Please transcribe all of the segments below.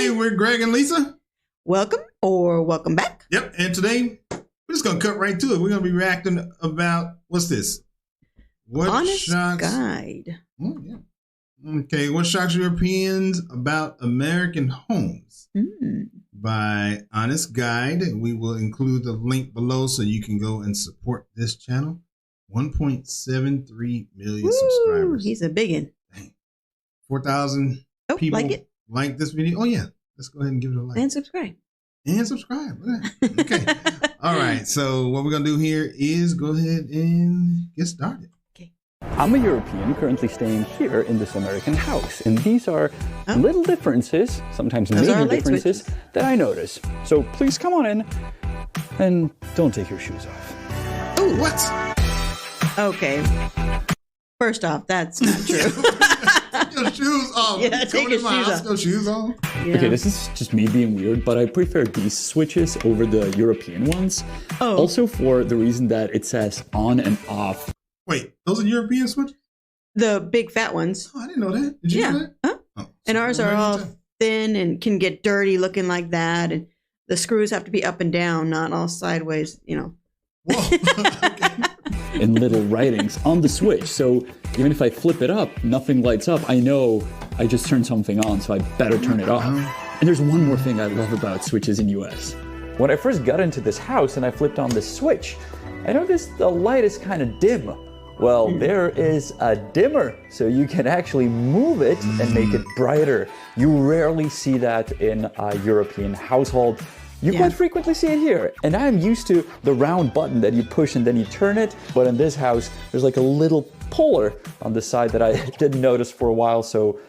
Hey, we're Greg and Lisa. Welcome or welcome back. Yep, and today we're just going to cut right to it. We're going to be reacting about, what's this? What Honest shocks... Guide. Oh, yeah. Okay, what shocks Europeans about American homes? By Honest Guide. We will include the link below so you can go and support this channel. 1.73 million subscribers. He's a biggin. 4,000 people like this video. Oh, yeah. Let's go ahead and give it a like. And subscribe. And subscribe. Okay. All right. So what we're going to do here is go ahead and get started. Okay. I'm a European currently staying here in this American house. And these are little differences, sometimes major differences, that I notice. So please come on in and don't take your shoes off. Oh, what? Okay. First off, that's not true. Your shoes off. Yeah, take your shoes off. No shoes on. Yeah. Okay, this is just me being weird, but I prefer these switches over the European ones. Oh. Also for the reason that it says on and off. Wait, those are European switches? The big fat ones. Oh, I didn't know that. Did you know that? Huh? Oh, and ours are all thin and can get dirty looking like that. And the screws have to be up and down, not all sideways, you know. Whoa. Okay. In little writings on the switch. So even if I flip it up, nothing lights up. I know I just turned something on, so I better turn it off. And there's one more thing I love about switches in US. When I first got into this house and I flipped on this switch, I noticed the light is kind of dim. Well, there is a dimmer, so you can actually move it and make it brighter. You rarely see that in a European household. You quite frequently see it here. And I'm used to the round button that you push and then you turn it. But in this house, there's like a little puller on the side that I didn't notice for a while. So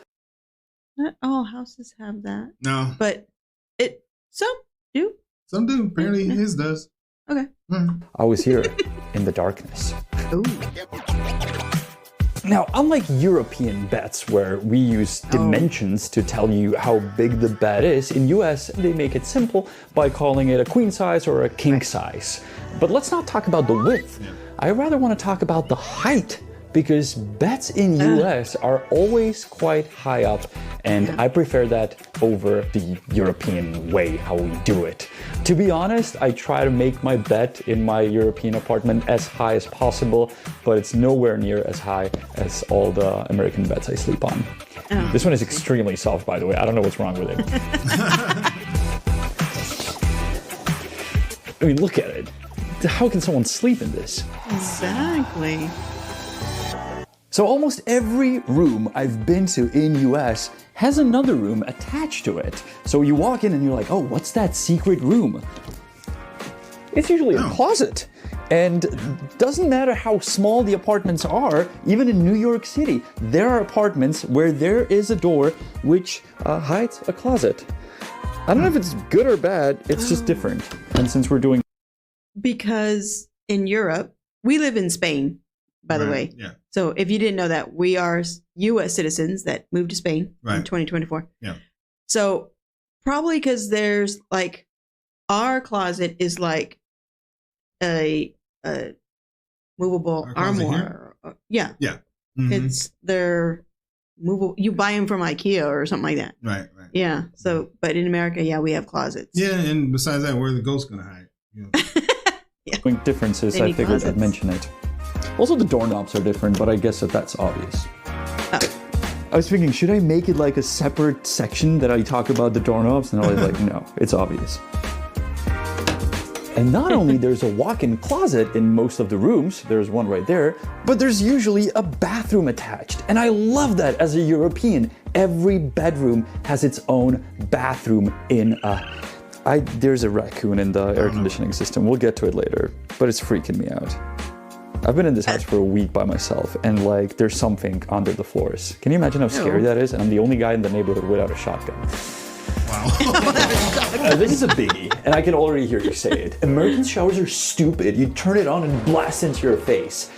Not all houses have that. No. But some do. Some do. Apparently his does. Okay. I was here in the darkness. Ooh. Now, unlike European beds where we use dimensions to tell you how big the bed is, in US they make it simple by calling it a queen size or a king size. But let's not talk about the width. I rather want to talk about the height, because beds in US are always quite high up, and I prefer that over the European way how we do it. To be honest, I try to make my bed in my European apartment as high as possible, but it's nowhere near as high as all the American beds I sleep on. This one is extremely soft, by the way. I don't know what's wrong with it. I mean, look at it. How can someone sleep in this? Exactly. So almost every room I've been to in US has another room attached to it. So you walk in and you're like, oh, what's that secret room? It's usually a closet. And doesn't matter how small the apartments are, even in New York City, there are apartments where there is a door which hides a closet. I don't know if it's good or bad, it's just different. And since we're doing... Because in Europe, we live in Spain, by the way. Yeah. So if you didn't know that, we are U.S. citizens that moved to Spain in 2024. Yeah. So probably because there's like, our closet is like a movable armoire. Yeah. Yeah. It's their movable. You buy them from IKEA or something like that. Right. Yeah. So, but in America, we have closets. Yeah, and besides that, where are the ghosts going to hide? You know. Differences, I figured I'd mention it. Also, the doorknobs are different, but I guess that's obvious. I was thinking, should I make it like a separate section that I talk about the doorknobs? And I was like, no, it's obvious. And not only there's a walk-in closet in most of the rooms, there's one right there, but there's usually a bathroom attached. And I love that as a European. Every bedroom has its own bathroom in a... There's a raccoon in the air conditioning system. We'll get to it later, but it's freaking me out. I've been in this house for a week by myself, and like there's something under the floors. Can you imagine how scary that is? And I'm the only guy in the neighborhood without a shotgun. Wow. This is a biggie, and I can already hear you say it. American showers are stupid. You turn it on and blast into your face.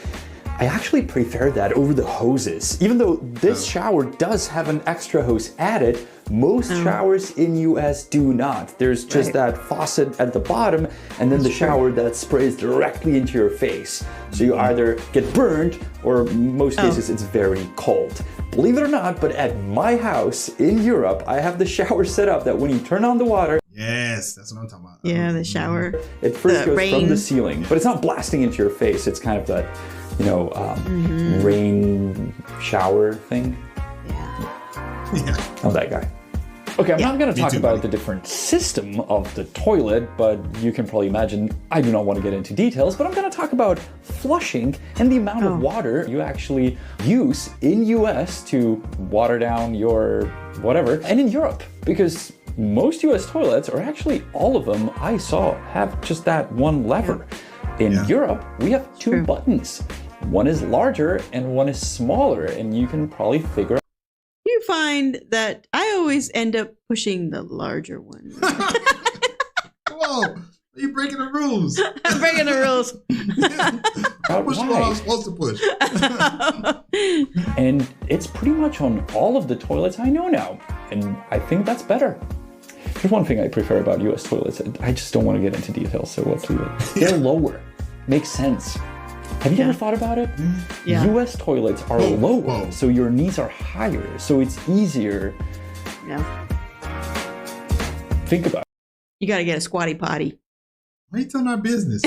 I actually prefer that over the hoses. Even though this shower does have an extra hose added, most showers in US do not. There's just that faucet at the bottom and then the shower that sprays directly into your face. So you either get burned or in most cases it's very cold. Believe it or not, but at my house in Europe, I have the shower set up that when you turn on the water, yes, that's what I'm talking about. Yeah, the shower. It first goes from the ceiling, but it's not blasting into your face. It's kind of that, rain shower thing. Yeah. Oh, that guy. Okay, I'm not going to talk about the different system of the toilet, but you can probably imagine I do not want to get into details, but I'm going to talk about flushing and the amount of water you actually use in US to water down your whatever, and in Europe, because most US toilets, or actually all of them I saw, have just that one lever. In Europe, we have two buttons. One is larger and one is smaller, and you can probably figure out. You find that I always end up pushing the larger one. Whoa, you're breaking the rules. I'm breaking the rules. I push what I'm supposed to push. And it's pretty much on all of the toilets I know now, and I think that's better. There's one thing I prefer about US toilets. I just don't want to get into details, so let's leave it. They're lower. Makes sense. Have you ever thought about it? Yeah. US toilets are lower, so your knees are higher, so it's easier. Yeah. Think about it. You got to get a squatty potty. Why are you telling our business?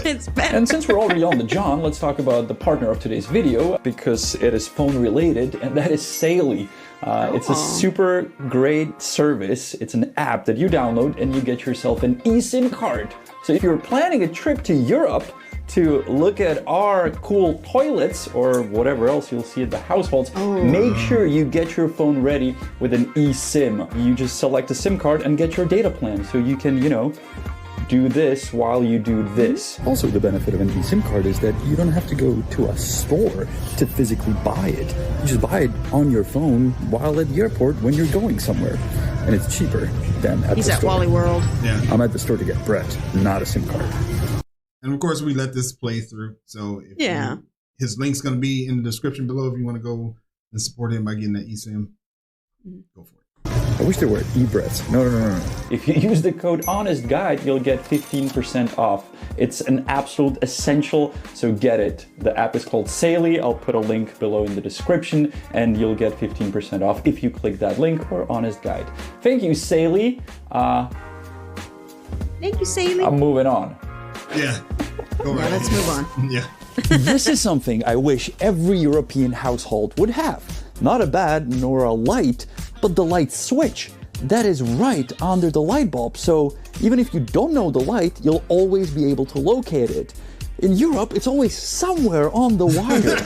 It's better. And since we're already on the John, let's talk about the partner of today's video, because it is phone related, and that is Saily. It's a super great service. It's an app that you download and you get yourself an eSIM card. So if you're planning a trip to Europe to look at our cool toilets or whatever else you'll see at the households, make sure you get your phone ready with an eSIM. You just select a SIM card and get your data plan so you can, do this while you do this. Also, the benefit of an eSIM card is that you don't have to go to a store to physically buy it. You just buy it on your phone while at the airport when you're going somewhere. And it's cheaper than at the store. He's at Wally World. Yeah. I'm at the store to get bread, not a SIM card. And of course, we let this play through. So if his link's going to be in the description below if you want to go and support him by getting that eSIM. Go for it. I wish there were e-breads. No. If you use the code HONESTGUIDE, you'll get 15% off. It's an absolute essential, so get it. The app is called Saily. I'll put a link below in the description, and you'll get 15% off if you click that link or Honest Guide. Thank you, Saily. Thank you, Saily. I'm moving on. Yeah. Go right Let's move on. Yeah. This is something I wish every European household would have. Not a bed nor a light, but the light switch. That is right under the light bulb, so even if you don't know the light, you'll always be able to locate it. In Europe, it's always somewhere on the wire,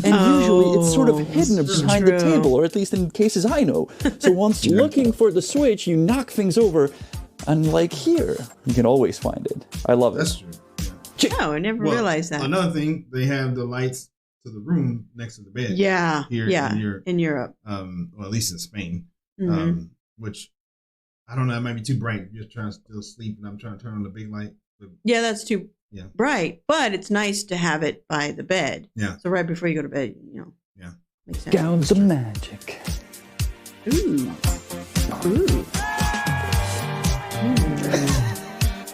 and usually it's sort of hidden behind the table, or at least in cases I know. So once looking for the switch, you knock things over, and like here, you can always find it. I love it. That's true. Oh, I never realized that. Another thing, they have the lights to the room next to the bed. Yeah. Here in Europe. Or at least in Spain. Mm-hmm. Which I don't know, it might be too bright. You're trying to still sleep and I'm trying to turn on the big light. Yeah, that's too bright. But it's nice to have it by the bed. Yeah. So right before you go to bed, Yeah. Makes sense. Gowns of magic. Ooh.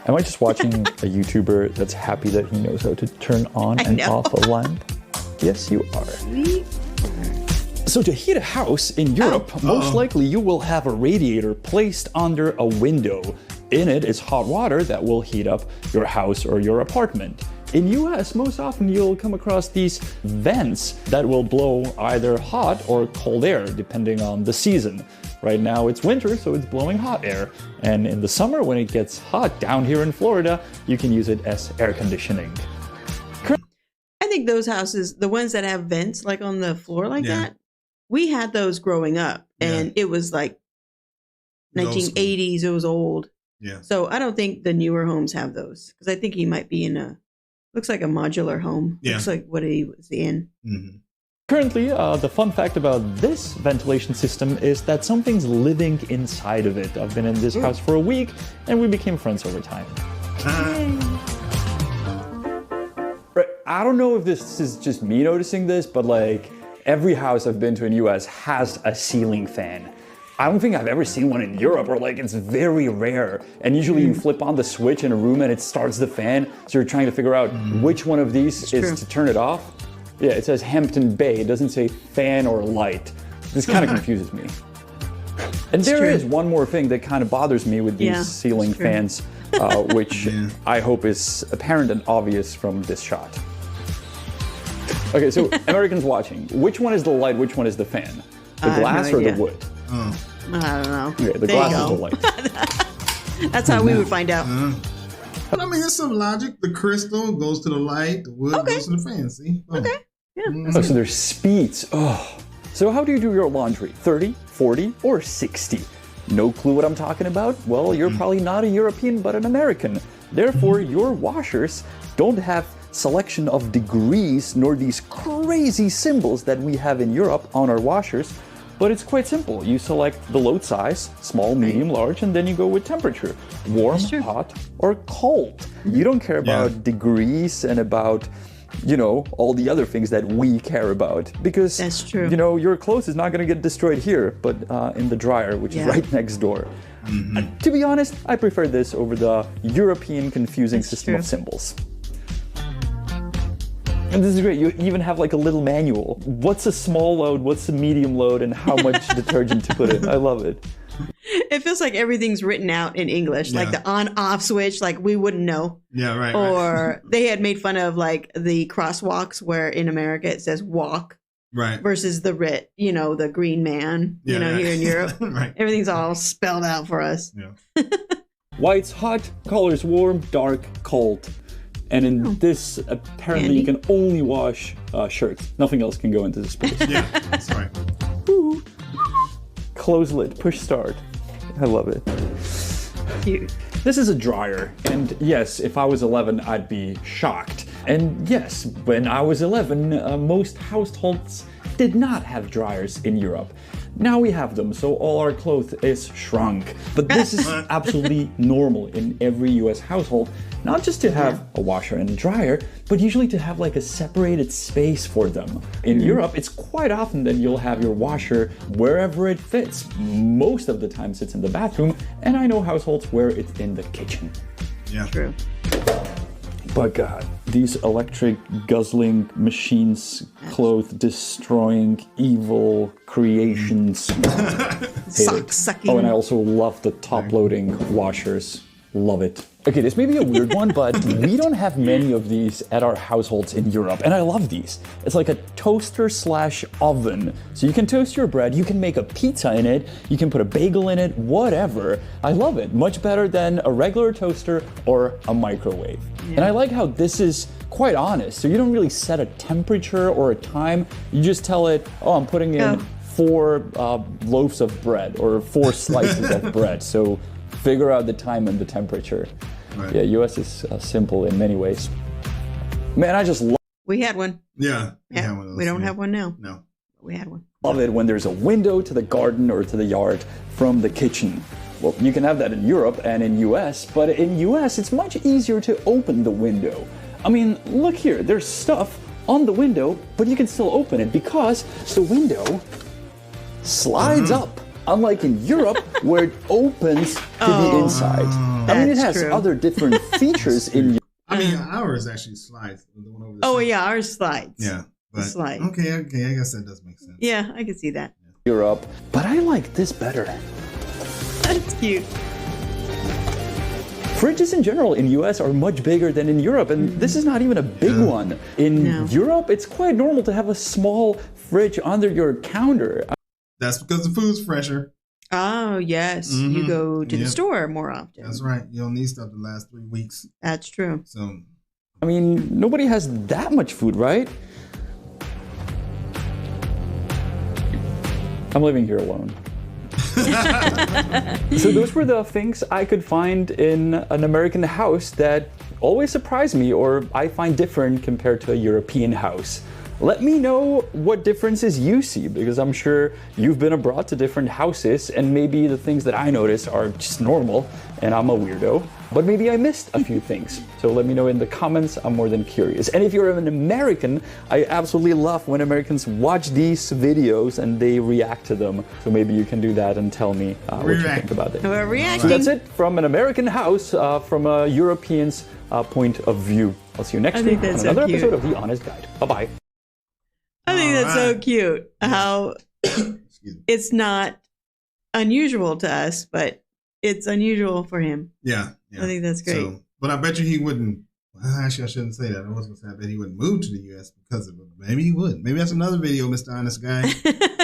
Am I just watching a YouTuber that's happy that he knows how to turn on and off a lamp? Yes, you are. So to heat a house in Europe, most likely you will have a radiator placed under a window. In it is hot water that will heat up your house or your apartment. In US, most often you'll come across these vents that will blow either hot or cold air, depending on the season. Right now it's winter, so it's blowing hot air. And in the summer, when it gets hot down here in Florida, you can use it as air conditioning. I think those houses, the ones that have vents like on the floor like that, we had those growing up, and it was like 1980s. It was old. Yeah. So I don't think the newer homes have those, because I think he might be in looks like a modular home. Yeah. Looks like what he was in. Mm-hmm. Currently, the fun fact about this ventilation system is that something's living inside of it. I've been in this house for a week, and we became friends over time. I don't know if this is just me noticing this, but like every house I've been to in the US has a ceiling fan. I don't think I've ever seen one in Europe, or like it's very rare. And usually you flip on the switch in a room and it starts the fan. So you're trying to figure out which one of these is to turn it off. Yeah, it says Hampton Bay. It doesn't say fan or light. This kind of confuses me. And there is one more thing that kind of bothers me with these ceiling fans, which I hope is apparent and obvious from this shot. Okay, so Americans watching, which one is the light, which one is the fan? The glass or the wood? I don't know. Okay, the glass is the light. That's how we would find out. I mean, there's some logic. The crystal goes to the light, the wood goes to the fan, see? Okay, yeah. Oh, so there's speeds. Oh. So how do you do your laundry? 30, 40, or 60? No clue what I'm talking about? Well, you're probably not a European, but an American. Therefore, your washers don't have selection of degrees nor these crazy symbols that we have in Europe on our washers. But it's quite simple. You select the load size, small, medium, large, and then you go with temperature. Warm, hot, or cold. You don't care about degrees and about, you know, all the other things that we care about. Because, that's true. You know, your clothes is not going to get destroyed here, but in the dryer, which is right next door. To be honest, I prefer this over the European confusing system of symbols. And this is great. You even have like a little manual. What's a small load? What's a medium load? And how much detergent to put in? I love it. It feels like everything's written out in English, like the on-off switch, like we wouldn't know. Yeah, right. Or they had made fun of like the crosswalks where in America it says walk. Right. Versus the writ, you know, the green man, you know, here in Europe. Everything's all spelled out for us. Yeah. White's hot, color's warm, dark, cold. And in this, apparently you can only wash shirts. Nothing else can go into this space. Yeah, that's right. Ooh. Close lid, push start. I love it. Cute. This is a dryer. And yes, if I was 11, I'd be shocked. And yes, when I was 11, most households did not have dryers in Europe. Now we have them, so all our clothes is shrunk. But this is absolutely normal in every US household, not just to have a washer and a dryer, but usually to have like a separated space for them. In Europe, it's quite often that you'll have your washer wherever it fits. Most of the time it's in the bathroom, and I know households where it's in the kitchen. Yeah. True. But God, these electric guzzling machines, clothes destroying evil creations. Sock sucking. Oh, and I also love the top loading washers. Love it. Okay, this may be a weird one, but we don't have many of these at our households in Europe, and I love these. It's like a toaster slash oven. So you can toast your bread, you can make a pizza in it, you can put a bagel in it, whatever. I love it. Much better than a regular toaster or a microwave. And I like how this is quite honest. So you don't really set a temperature or a time. You just tell it, oh, I'm putting in 4 loaves of bread or 4 slices of bread. So figure out the time and the temperature. Right. Yeah, US is simple in many ways. Man, I just love. We had one. Yeah. We don't have one now. No. We had one. Love it when there's a window to the garden or to the yard from the kitchen. Well, you can have that in Europe and in US, but in US it's much easier to open the window. I mean, look here, there's stuff on the window, but you can still open it because the window slides up. Unlike in Europe, where it opens to the inside. I mean, it has other different features in Europe. I mean, ours actually slides. The one over the yeah, ours slides. Yeah. But, slide. Okay, I guess that does make sense. Yeah, I can see that. Europe, but I like this better. That's cute. Fridges in general in US are much bigger than in Europe, and this is not even a big one. In Europe, it's quite normal to have a small fridge under your counter. That's because the food's fresher. Oh, yes. You go to the store more often. That's right. You don't need stuff to last 3 weeks. That's true. So, I mean, nobody has that much food, right? I'm living here alone. So those were the things I could find in an American house that always surprise me or I find different compared to a European house. Let me know what differences you see, because I'm sure you've been abroad to different houses and maybe the things that I notice are just normal and I'm a weirdo, but maybe I missed a few things. So let me know in the comments. I'm more than curious. And if you're an American, I absolutely love when Americans watch these videos and they react to them. So maybe you can do that and tell me what you think about it. We're reacting. So that's it from an American house, from a European's point of view. I'll see you next week on another episode of The Honest Guide. Bye-bye. I think that's so cute how it's not unusual to us, but it's unusual for him. Yeah. I think that's great. So, but I bet you he wouldn't. Well, actually, I shouldn't say that. I was going to say I bet he wouldn't move to the U.S. because of it. Maybe he would. Maybe that's another video, Mr. Honest Guy.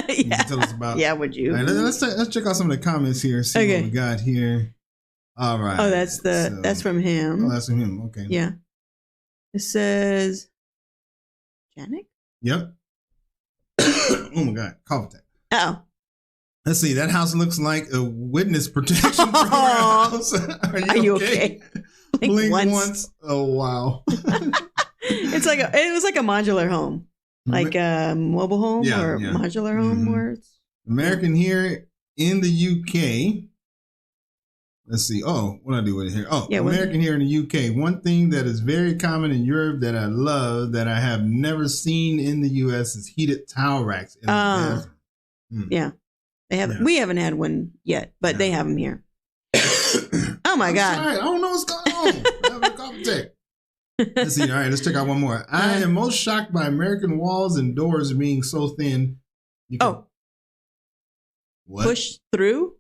You can tell us about. Yeah, would you? All right, let's check out some of the comments here. See what we got here. All right. Oh, that's from him. Oh, that's from him. Okay. Yeah. It says, Janik? Yep. Oh my God, cough attack. Oh. Let's see. That house looks like a witness protection for our house. Are you okay? Blink once. Oh wow. It was like a modular home, like a mobile home or modular home. Words. American here in the UK. Let's see. Oh, what do I do with it here? Oh, American here in the UK. One thing that is very common in Europe that I love that I have never seen in the US is heated towel racks in the bathroom. Yeah. They haven't. We haven't had one yet, but they have them here. Oh my God! Sorry, I don't know what's going on. I have a cough attack. Let's see. All right, let's check out one more. I am most shocked by American walls and doors being so thin. What? Push through.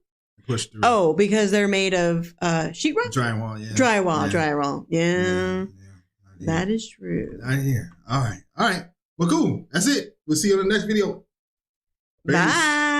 Oh, because they're made of sheetrock? Drywall, yeah. Drywall. Yeah. That is true. Right here. All right. Well, cool. That's it. We'll see you on the next video. Bye.